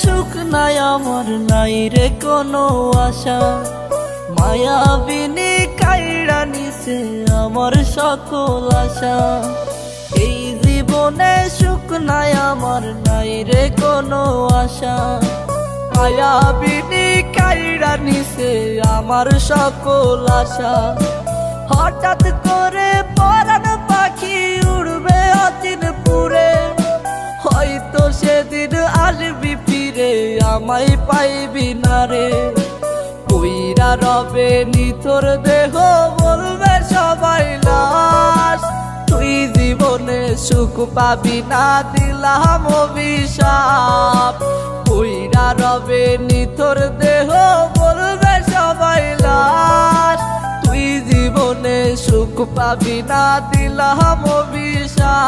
সুখ নাই আমার, নাই রে কোনো আশা। মায়াবিনী কাইড়া নিছে আমার সকল আশা। এই জীবনে সুখ নাই আমার, নাই রে কোনো আশা। মায়াবিনী কাইড়া নিছে আমার সকল আশা। হঠাৎ করে পরাণ পাখি উড়বে অচিন পুরে, হয়তো সেদিন আসবি ফিরে আমায় পাইবি না রে। কইরা রবে নিতর দেহ বলবে সবাই লাশ, তুই জীবনে সুখ পাবি না দিলাম অভিশাপ। কইরা রবে নিতর দেহ বলবে সবাই লাশ, তুই জীবনে সুখ পাবি না দিলাম অভিশাপ।